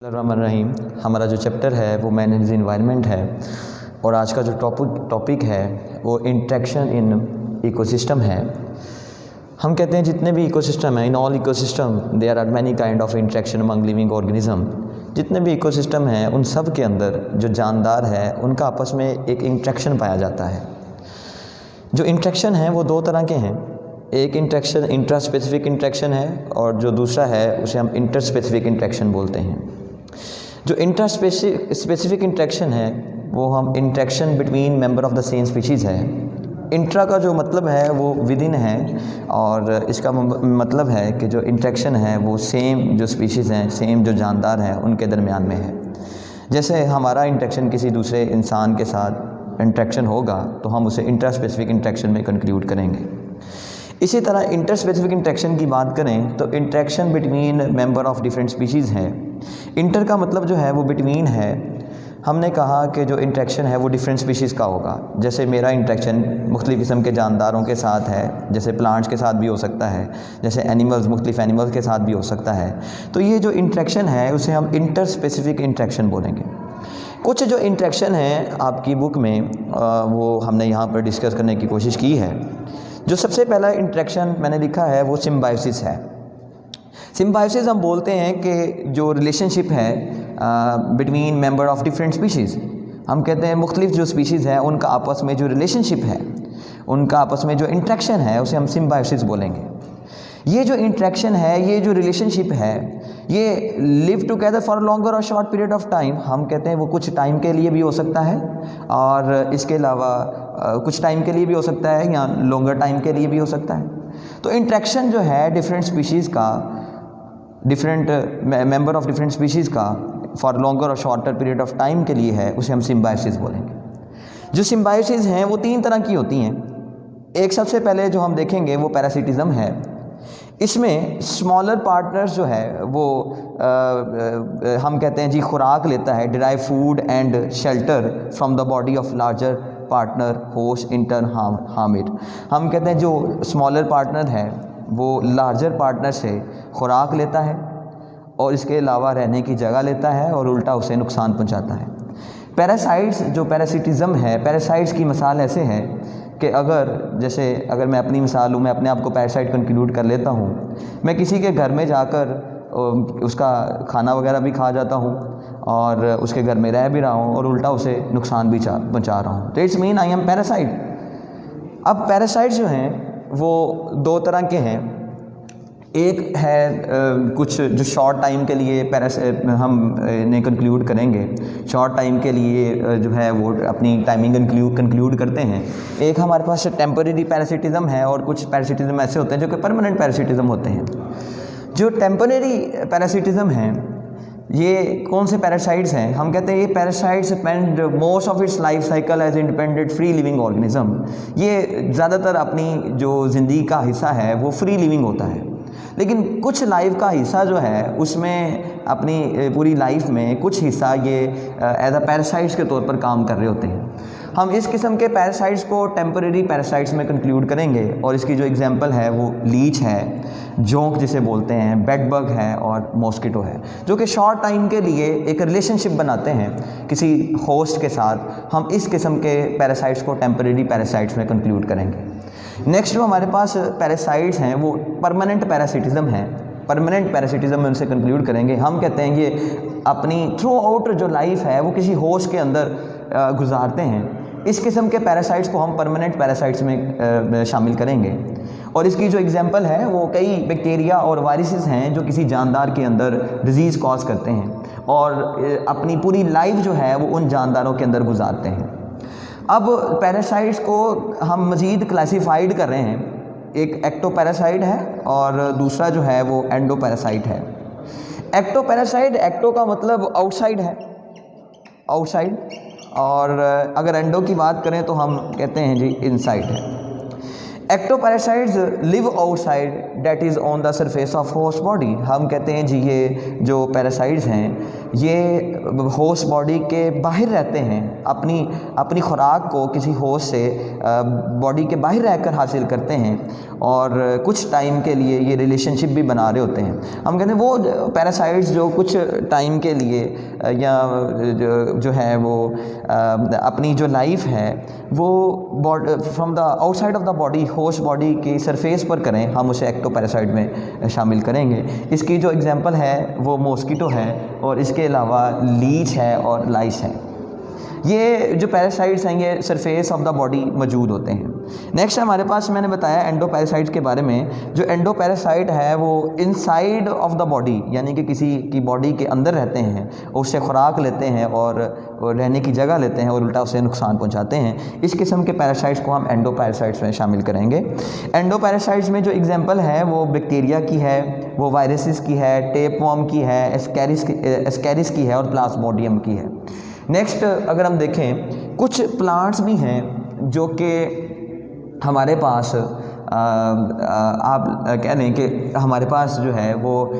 रहीम। हमारा जो चैप्टर है वो मैनेज एनवायरनमेंट है और आज का जो टॉपिक है वो इंटरेक्शन इन इकोसिस्टम है। हम कहते हैं जितने भी इकोसिस्टम हैं, in all ecosystem there are many kind of interaction among living organism. जितने भी इकोसिस्टम हैं उन सब के अंदर जो जानदार है उनका आपस में एक इंटरेक्शन पाया जाता है। जो इंटरेक्शन है वो दो तरह के हैं। एक इंटरेक्शन इंट्रा स्पेसिफिक इंटरेक्शन है और जो दूसरा है उसे हम इंटर स्पेसिफिक इंटरेक्शन बोलते हैं। जो इंट्रा स्पेसिफिक इंटरेक्शन है वो हम interaction between member of the same species है। इंट्रा का जो मतलब है वो विद इन है और इसका मतलब है कि जो इंटरेक्शन है वो सेम जो स्पीशीज़ हैं, सेम जो जानदार हैं उनके दरमियान में है। जैसे हमारा इंटरेक्शन किसी दूसरे इंसान के साथ इंटरेक्शन होगा तो हम उसे इंट्रा स्पेसिफिक इंटरेक्शन में कंक्लूड करेंगे। इसी तरह इंटर स्पेसिफिक इंटरेक्शन की बात करें तो interaction between member of different species है। इंटर का मतलब जो है वो बिटवीन है। हमने कहा कि जो इंटरेक्शन है वो डिफरेंट स्पीशीज़ का होगा। जैसे मेरा इंटरेक्शन मुख्तलिफ़ किस्म के जानदारों के साथ है, जैसे प्लांट्स के साथ भी हो सकता है, जैसे एनिमल्स मुख्तलिफ़ एनिमल्स के साथ भी हो सकता है। तो ये जो इंटरेक्शन है उसे हम इंटर स्पेसिफिक इंटरेक्शन बोलेंगे। कुछ जो इंटरेक्शन है आपकी बुक में वो हमने यहाँ पर डिस्कस करने की कोशिश की है। जो सबसे पहला इंटरेक्शन मैंने लिखा है वो सिम्बायोसिस है। सिम्बायोसिस हम बोलते हैं कि जो रिलेशनशिप है between member of different species. हम कहते हैं मुख्तलिफ जो स्पीशीज़ हैं उनका आपस में जो रिलेशनशिप है, उनका आपस में जो इंटरेक्शन है उसे हम सिम्बायोसिस बोलेंगे। ये जो इंटरेक्शन है, ये जो रिलेशनशिप है, ये लिव टुगेदर फॉर लॉन्गर और शॉर्ट पीरियड ऑफ टाइम। हम कहते हैं वो कुछ टाइम के लिए भी हो सकता है और इसके अलावा कुछ टाइम के लिए भी हो सकता है या लॉन्गर टाइम के लिए भी हो सकता है। तो इंटरेक्शन जो है डिफरेंट स्पीशीज़ का, different member of different species का फॉर लॉन्गर और शॉर्टर पीरियड ऑफ टाइम के लिए है, उसे हम सिम्बायोसिस बोलेंगे। जो सिम्बायोसिस हैं वो तीन तरह की होती हैं। एक सबसे पहले जो हम देखेंगे वो पैरासिटिज़म है। इसमें स्मॉलर पार्टनर्स जो है वो हम कहते हैं जी खुराक लेता है, derive food and shelter from the body of larger partner host in turn harm it. हम कहते हैं जो स्मॉलर पार्टनर है वो लार्जर पार्टनर से खुराक लेता है और इसके अलावा रहने की जगह लेता है और उल्टा उसे नुकसान पहुंचाता है। पैरासाइट्स, जो पैरासिटिज़म है, पैरासाइट्स की मिसाल ऐसे है कि अगर मैं अपनी मिसाल लूँ, मैं अपने आप को पैरासाइट कंक्लूड कर लेता हूँ। मैं किसी के घर में जाकर उसका खाना वगैरह भी खा जाता हूँ और उसके घर में रह भी रहा हूँ और उल्टा उसे नुकसान भी पहुँचा रहा हूँ। तो it's mean I am parasite. अब पैरासाइट्स जो हैं वो दो तरह के हैं। एक है कुछ जो शॉर्ट टाइम के लिए हम इन्हें कंक्लूड करेंगे, शॉर्ट टाइम के लिए जो है वो अपनी टाइमिंग कंक्लूड करते हैं। एक हमारे पास टेम्परेरी पैरासिटिज़म है और कुछ पैरासिटिज़म ऐसे होते हैं जो कि परमानेंट पैरासिटिज़म होते हैं। जो टेम्परेरी पैरासिटिज़म हैं ये कौन से पैरासाइट्स हैं? हम कहते हैं ये parasites spend most of its life cycle as independent free living organism. ये ज़्यादातर अपनी जो ज़िंदगी का हिस्सा है वो फ्री लिविंग होता है, लेकिन कुछ लाइफ का हिस्सा जो है उसमें अपनी पूरी लाइफ में कुछ हिस्सा ये एज अ पैरासाइट्स के तौर पर काम कर रहे होते हैं। हम इस किस्म के पैरासाइट्स को टेम्परेरी पैरासाइट्स में कंक्लूड करेंगे और इसकी जो एग्जांपल है वो लीच है, जोंक जिसे बोलते हैं, बेड बग है और मॉस्किटो है, जो कि शॉर्ट टाइम के लिए एक रिलेशनशिप बनाते हैं किसी होस्ट के साथ। हम इस किस्म के पैरासाइट्स को टेम्परेरी पैरासाइट्स में कंक्लूड करेंगे। नेक्स्ट जो हमारे पास पैरासाइट्स हैं वो परमानेंट पैरासिटिज़म है। परमानेंट पैरासिटिज़म में उनसे कंक्लूड करेंगे। हम कहते हैं ये अपनी थ्रू आउट जो लाइफ है वो किसी होस्ट के अंदर गुजारते हैं। इस किस्म के पैरासाइट्स को हम परमानेंट पैरासाइट्स में शामिल करेंगे और इसकी जो एग्जांपल है वो कई बैक्टीरिया और वायरसेस हैं जो किसी जानदार के अंदर डिजीज़ कॉज करते हैं और अपनी पूरी लाइफ जो है वो उन जानदारों के अंदर गुजारते हैं। अब पैरासाइट्स को हम मज़ीद क्लासीफाइड कर रहे हैं। एक एक्टोपैरासाइट है और दूसरा जो है वो एंडोपैरासाइट है। एक्टोपैरासाइट, एक्टो का मतलब आउटसाइड है, आउटसाइड, और अगर एंडो की बात करें तो हम कहते हैं जी इनसाइड है। Ectoparasites live outside that is on the surface of host body. हम कहते हैं जी ये जो पैरासाइट्स हैं ये होस्ट बॉडी के बाहर रहते हैं, अपनी खुराक को किसी होस्ट से बॉडी के बाहर रहकर हासिल करते हैं और कुछ टाइम के लिए ये रिलेशनशिप भी बना रहे होते हैं। हम कहते हैं वो पैरासाइट्स जो कुछ टाइम के लिए या जो है वो अपनी जो लाइफ है वो from the outside of the body host body की सरफेस पर करें, हम उसे एक्टोपैरासाइट में शामिल करेंगे। इसकी जो एग्जांपल है वो मॉस्किटो है और इसके अलावा लीच है और लाइस है। ये जो पैरासाइट्स हैं ये सरफेस ऑफ द बॉडी मौजूद होते हैं। नेक्स्ट हमारे पास मैंने बताया एंडोपैरासाइट्स के बारे में। जो एंडोपैरासाइट है वो इनसाइड ऑफ द बॉडी यानी कि किसी की बॉडी के अंदर रहते हैं, उससे खुराक लेते हैं और रहने की जगह लेते हैं और उल्टा उसे नुकसान पहुंचाते हैं। इस किस्म के पैरासाइट्स को हम एंडोपैरासाइट्स में शामिल करेंगे। एंडोपैरासाइट्स में जो एग्जांपल है वो बैक्टीरिया की है, वो वायरसेस की है, टेपवॉर्म की है, एस्कैरिस की है और प्लाज्मोडियम की है। नेक्स्ट अगर हम देखें कुछ प्लांट्स भी हैं जो कि हमारे पास आप कह लें कि हमारे पास जो है वो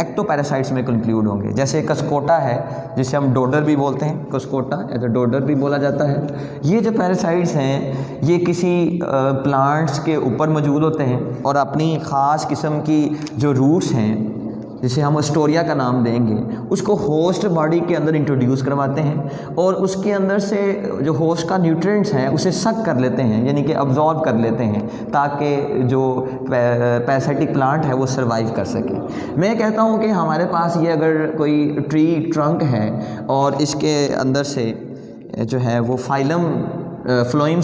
एक्टोपैरासाइट्स में कंक्लूड होंगे। जैसे कस्कोटा है जिसे हम डोडर भी बोलते हैं, कस्कोटा या तो डोडर भी बोला जाता है। ये जो पैरासाइट्स हैं ये किसी प्लांट्स के ऊपर मौजूद होते हैं और अपनी ख़ास किस्म की जो रूट्स हैं जिसे हम एस्टोरिया का नाम देंगे उसको होस्ट बॉडी के अंदर इंट्रोड्यूस करवाते हैं और उसके अंदर से जो होस्ट का न्यूट्रिएंट्स हैं उसे सक कर लेते हैं यानी कि अब्जॉर्ब कर लेते हैं ताकि जो पैरासाइटिक प्लांट है वो सर्वाइव कर सके। मैं कहता हूँ कि हमारे पास ये अगर कोई ट्री ट्रंक है और इसके अंदर से जो है वो फ्लोइम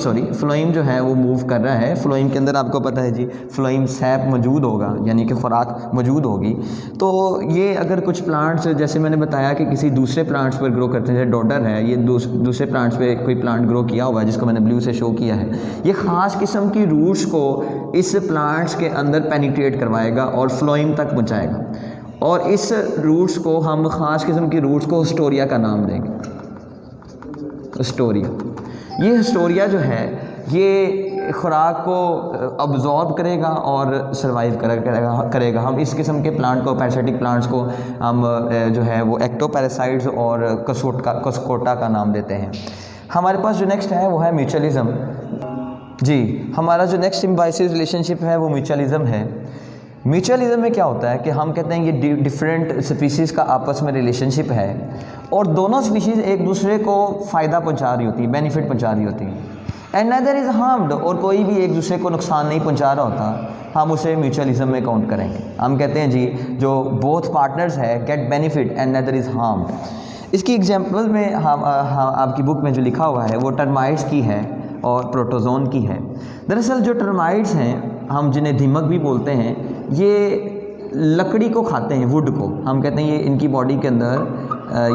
जो है वो मूव कर रहा है। फ्लोइम के अंदर आपको पता है जी फ्लोइम सैप मौजूद होगा यानी कि खुराक मौजूद होगी। तो ये अगर कुछ प्लांट्स जैसे मैंने बताया कि किसी दूसरे प्लांट्स पर ग्रो करते हैं, जैसे डोडर है ये दूसरे प्लांट्स पे कोई प्लांट ग्रो किया हुआ है जिसको मैंने ब्लू से शो किया है, ये ख़ास किस्म की रूट्स को इस प्लांट्स के अंदर पेनिट्रेट करवाएगा और फ्लोइम तक पहुँचाएगा और इस रूट्स को हम ख़ास किस्म की रूट्स को हिस्टोरिया का नाम देंगे। ये हिस्टोरिया जो है ये खुराक को अब्जॉर्ब करेगा और सर्वाइव करेगा। हम इस किस्म के प्लांट को पैरासाइटिक प्लांट्स को हम जो है वो एक्टोपैरासाइट्स और कस्कोटा का नाम देते हैं। हमारे पास जो नेक्स्ट है वो है म्यूचुअलिज्म। जी हमारा जो नेक्स्ट सिम्बायोसिस रिलेशनशिप है वो म्यूचुअलिज्म है। म्यूचुअलिज्म में क्या होता है कि हम कहते हैं ये डिफरेंट स्पीसीज़ का आपस में रिलेशनशिप है और दोनों स्पीशीज़ एक दूसरे को फ़ायदा पहुंचा रही होती है, बेनिफिट पहुंचा रही होती है। एंड नेदर इज़ हार्म्ड, और कोई भी एक दूसरे को नुकसान नहीं पहुंचा रहा होता, हम उसे म्यूचुअलिज्म में काउंट करेंगे। हम कहते हैं जी जो बोथ पार्टनर्स है get benefit and neither is harmed. इसकी एग्जाम्पल में हम आपकी बुक में जो लिखा हुआ है वो टर्माइट्स की है और प्रोटोजोन की है। दरअसल जो टर्माइट्स हैं हम जिन्हें दीमक भी बोलते हैं ये लकड़ी को खाते हैं, वुड को। हम कहते हैं ये इनकी बॉडी के अंदर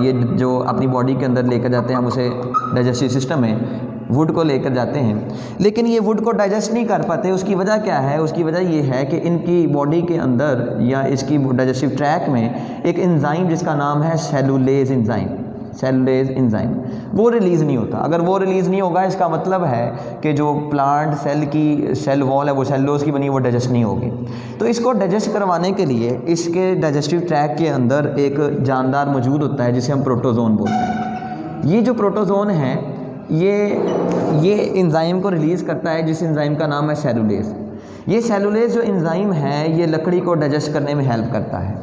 ये जो अपनी बॉडी के अंदर लेकर जाते हैं, हम उसे डाइजेस्टिव सिस्टम में वुड को लेकर जाते हैं, लेकिन ये वुड को डाइजेस्ट नहीं कर पाते। उसकी वजह क्या है? उसकी वजह ये है कि इनकी बॉडी के अंदर या इसकी डाइजेस्टिव ट्रैक में एक एंजाइम जिसका नाम है सेलुलेज एंजाइम वो रिलीज़ नहीं होता। अगर वो रिलीज़ नहीं होगा इसका मतलब है कि जो प्लांट सेल की सेल वॉल है वो सेलुलोज की बनी, वो डाइजेस्ट नहीं होगी। तो इसको डाइजेस्ट करवाने के लिए इसके डाइजेस्टिव ट्रैक के अंदर एक जानदार मौजूद होता है जिसे हम प्रोटोजोन बोलते हैं। ये जो प्रोटोजोन है ये एंजाइम को रिलीज़ करता है जिस एंजाइम का नाम है सेलुलेज। ये सेलुलेज जो एंजाइम है ये लकड़ी को डाइजेस्ट करने में हेल्प करता है।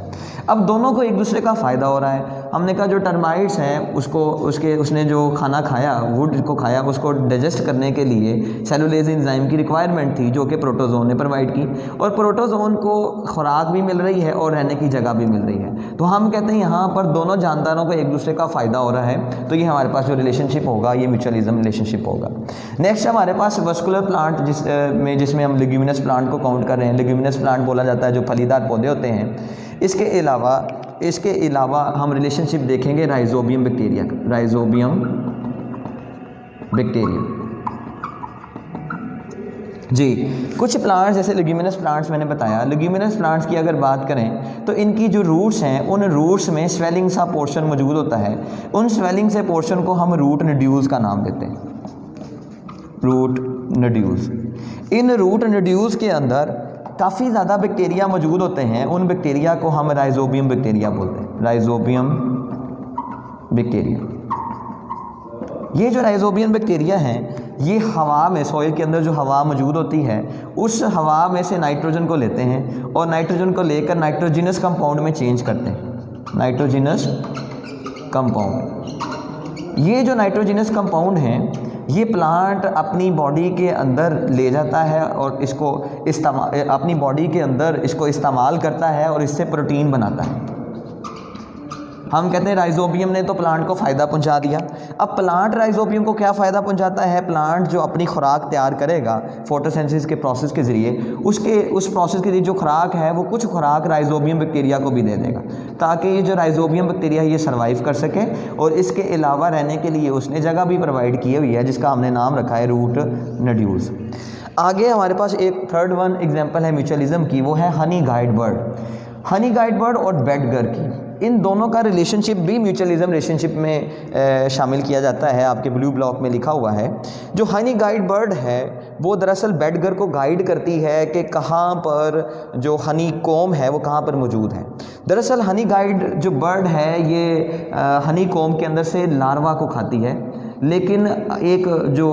अब दोनों को एक दूसरे का फ़ायदा हो रहा है। हमने कहा जो टर्माइट्स हैं उसने जो खाना खाया, वुड को खाया, उसको डाइजेस्ट करने के लिए सेलुलेज एंजाइम की रिक्वायरमेंट थी जो कि प्रोटोजोन ने प्रोवाइड की, और प्रोटोजोन को खुराक भी मिल रही है और रहने की जगह भी मिल रही है। तो हम कहते हैं यहाँ पर दोनों जानदारों को एक दूसरे का फ़ायदा हो रहा है, तो ये हमारे पास जो रिलेशनशिप होगा ये म्यूचुअलिज्म रिलेशनशिप होगा। नेक्स्ट हमारे पास वस्कुलर प्लांट जिसमें हम लेग्यूमिनस प्लांट को काउंट कर रहे हैं। लेग्यूमिनस प्लांट बोला जाता है जो फलीदार पौधे होते हैं। इसके अलावा हम रिलेशनशिप देखेंगे राइजोबियम बैक्टीरिया का। राइजोबियम बैक्टीरिया जी, कुछ प्लांट्स जैसे लेग्यूमिनस प्लांट्स मैंने बताया। लेग्यूमिनस प्लांट्स की अगर बात करें तो इनकी जो रूट्स हैं उन रूट्स में स्वेलिंग सा पोर्शन मौजूद होता है। उन स्वेलिंग से पोर्शन को हम रूट नोड्यूल्स का नाम देते हैं, रूट नोड्यूल्स। इन रूट नोड्यूल्स के अंदर काफ़ी ज़्यादा बैक्टीरिया मौजूद होते हैं। उन बैक्टीरिया को हम राइजोबियम बैक्टीरिया बोलते हैं, राइजोबियम बैक्टीरिया। ये जो राइजोबियम बैक्टीरिया हैं ये हवा में, सॉइल के अंदर जो हवा मौजूद होती है उस हवा में से नाइट्रोजन को लेते हैं और नाइट्रोजन को लेकर नाइट्रोजिनस कंपाउंड में चेंज करते हैं, नाइट्रोजिनस कंपाउंड। ये जो नाइट्रोजिनस कंपाउंड हैं ये प्लांट अपनी बॉडी के अंदर ले जाता है और इसको अपनी बॉडी के अंदर इसको इस्तेमाल करता है और इससे प्रोटीन बनाता है। हम कहते हैं राइजोबियम ने तो प्लांट को फ़ायदा पहुंचा दिया। अब प्लांट राइजोबियम को क्या फ़ायदा पहुंचाता है? प्लांट जो अपनी खुराक तैयार करेगा फोटोसिंथेसिस के प्रोसेस के ज़रिए, उस प्रोसेस के लिए जो खुराक है वो कुछ खुराक राइजोबियम बैक्टीरिया को भी दे देगा ताकि ये जो राइजोबियम बैक्टीरिया ये सर्वाइव कर सके। और इसके अलावा रहने के लिए उसने जगह भी प्रोवाइड की हुई है जिसका हमने नाम रखा है रूट नोड्यूल्स। आगे हमारे पास एक थर्ड वन एग्जाम्पल है म्यूचुअलिज्म की, वो है Honey guide bird. Honey guide bird और बेडगर की, इन दोनों का रिलेशनशिप भी म्यूचुअलिज्म रिलेशनशिप में शामिल किया जाता है, आपके ब्लू ब्लॉक में लिखा हुआ है। जो हनी गाइड बर्ड है वो दरअसल बेडगर को गाइड करती है कि कहाँ पर जो हनी कॉम है वो कहाँ पर मौजूद है। दरअसल हनी गाइड जो बर्ड है ये हनी कॉम के अंदर से लार्वा को खाती है, लेकिन एक जो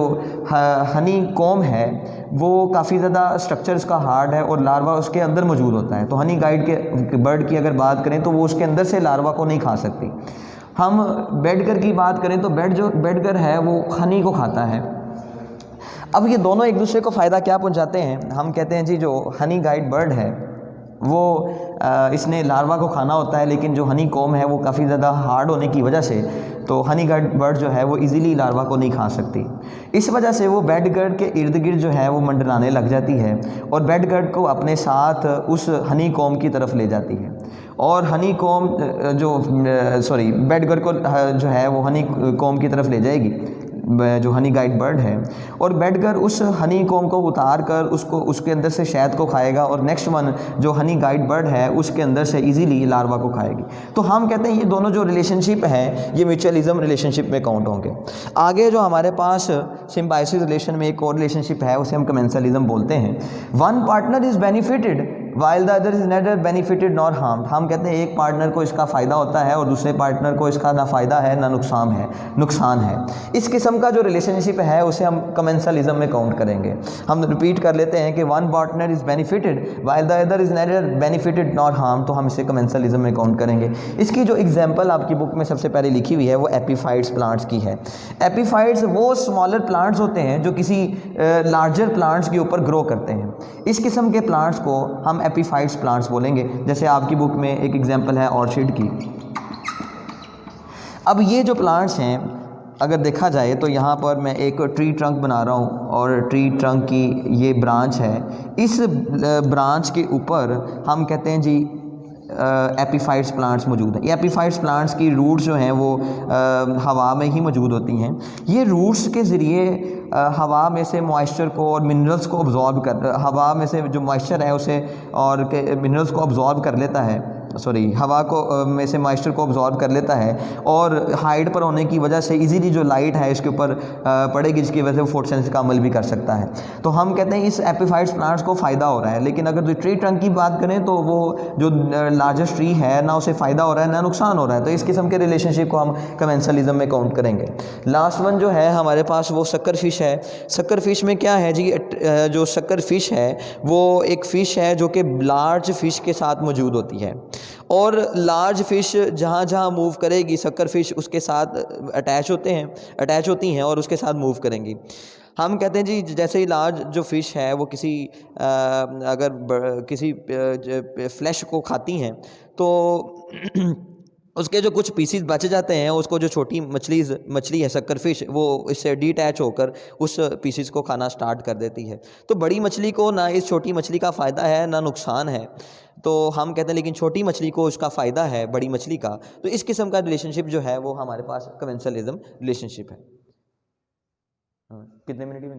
हनी कॉम है वो काफ़ी ज़्यादा स्ट्रक्चर इसका हार्ड है और लार्वा उसके अंदर मौजूद होता है। तो हनी गाइड के बर्ड की अगर बात करें तो वो उसके अंदर से लार्वा को नहीं खा सकती। हम बेडगर की बात करें तो बेडगर है वो हनी को खाता है। अब ये दोनों एक दूसरे को फ़ायदा क्या पहुंचाते हैं? हम कहते हैं जी जो हनी गाइड बर्ड है वो इसने लार्वा को खाना होता है, लेकिन जो हनी कॉम है वो काफ़ी ज़्यादा हार्ड होने की वजह से तो हनी गाइड बर्ड जो है वो इजीली लार्वा को नहीं खा सकती। इस वजह से वो बेडगर के इर्द गिर्द जो है वो मंडराने लग जाती है और बेडगर को अपने साथ उस हनी कॉम की तरफ ले जाती है। और हनी कॉम बेडगर को जो है वो हनी कॉम की तरफ ले जाएगी जो हनी गाइड बर्ड है, और बेडगर उस हनी कॉम को उतार कर उसके अंदर से शहद को खाएगा और नेक्स्ट वन जो हनी गाइड बर्ड है उसके अंदर से इजीली लार्वा को खाएगी। तो हम कहते हैं ये दोनों जो रिलेशनशिप है ये म्यूचुअलिज्म रिलेशनशिप में काउंट होंगे। आगे जो हमारे पास सिम्बायोसिस रिलेशन में एक और रिलेशनशिप है उसे हम कमेंसलिज्म बोलते हैं। One partner is benefited while the other is nether benefited nor harmed. हम कहते हैं एक पार्टनर को इसका फ़ायदा होता है और दूसरे पार्टनर को इसका ना फ़ायदा है ना नुकसान है। इस किस्म का जो रिलेशनशिप है उसे हम कमेंसलिज्म में काउंट करेंगे। हम रिपीट कर लेते हैं कि one partner is benefited while the other is nether benefited nor harm, तो हम इसे कमेंसलिज्म में काउंट करेंगे। इसकी जो एग्जाम्पल आपकी बुक में सबसे पहले लिखी हुई है वो एपीफाइट्स प्लांट्स की है। एपीफाइट्स वो स्मॉलर प्लांट्स होते हैं जो किसी लार्जर प्लांट्स के ऊपर ग्रो करते हैं। इस किस्म के प्लांट्स को हम एपीफाइट्स प्लांट्स बोलेंगे। जैसे आपकी बुक में एक एग्जांपल है ऑर्चिड की। अब ये जो प्लांट्स हैं अगर देखा जाए तो यहाँ पर मैं एक ट्री ट्रंक बना रहा हूँ और ट्री ट्रंक की ये ब्रांच है। इस ब्रांच के ऊपर हम कहते हैं जी एपीफाइट्स प्लांट्स मौजूद हैं। ये एपीफाइट्स प्लांट्स की रूट्स जो हैं वो हवा में ही मौजूद होती हैं। ये रूट्स के ज़रिए हवा में से मॉइस्चर को और मिनरल्स को अब्जॉर्ब कर, हवा में से जो मॉइस्चर है उसे और मिनरल्स को अब्जॉर्ब कर लेता है, हवा को में से मॉइस्चर को अब्जॉर्ब कर लेता है और हाइट पर होने की वजह से इजीली जो लाइट है इसके ऊपर पड़ेगी जिसकी वजह से वो फोटोसिंथेसिस का अमल भी कर सकता है। तो हम कहते हैं इस एपीफाइट्स प्लांट्स को फ़ायदा हो रहा है। लेकिन अगर जो ट्री ट्रंक की बात करें तो वो जो लार्जेस्ट ट्री है ना उसे फ़ायदा हो रहा है ना नुकसान हो रहा है। तो इस किस्म के रिलेशनशिप को हम कमेंसलिज्म में काउंट करेंगे। लास्ट वन जो है हमारे पास वो शक्कर फिश है। शक्कर फिश में क्या है जी, जो शक्कर फिश है वो एक फ़िश है जो कि लार्ज फिश के साथ मौजूद होती है और लार्ज फिश जहाँ जहाँ मूव करेगी शक्कर फिश उसके साथ अटैच होती हैं और उसके साथ मूव करेंगी। हम कहते हैं जी जैसे ही लार्ज जो फ़िश है वो किसी फ्लैश को खाती हैं तो उसके जो कुछ पीसीज बच जाते हैं उसको जो छोटी मछली है शक्कर फिश वो इससे डिटैच होकर उस पीसीज को खाना स्टार्ट कर देती है। तो बड़ी मछली को ना इस छोटी मछली का फ़ायदा है ना नुकसान है। तो हम कहते हैं लेकिन छोटी मछली को उसका फ़ायदा है बड़ी मछली का। तो इस किस्म का रिलेशनशिप जो है वो हमारे पास कमेंसलिज्म रिलेशनशिप है। कितने मिनट ही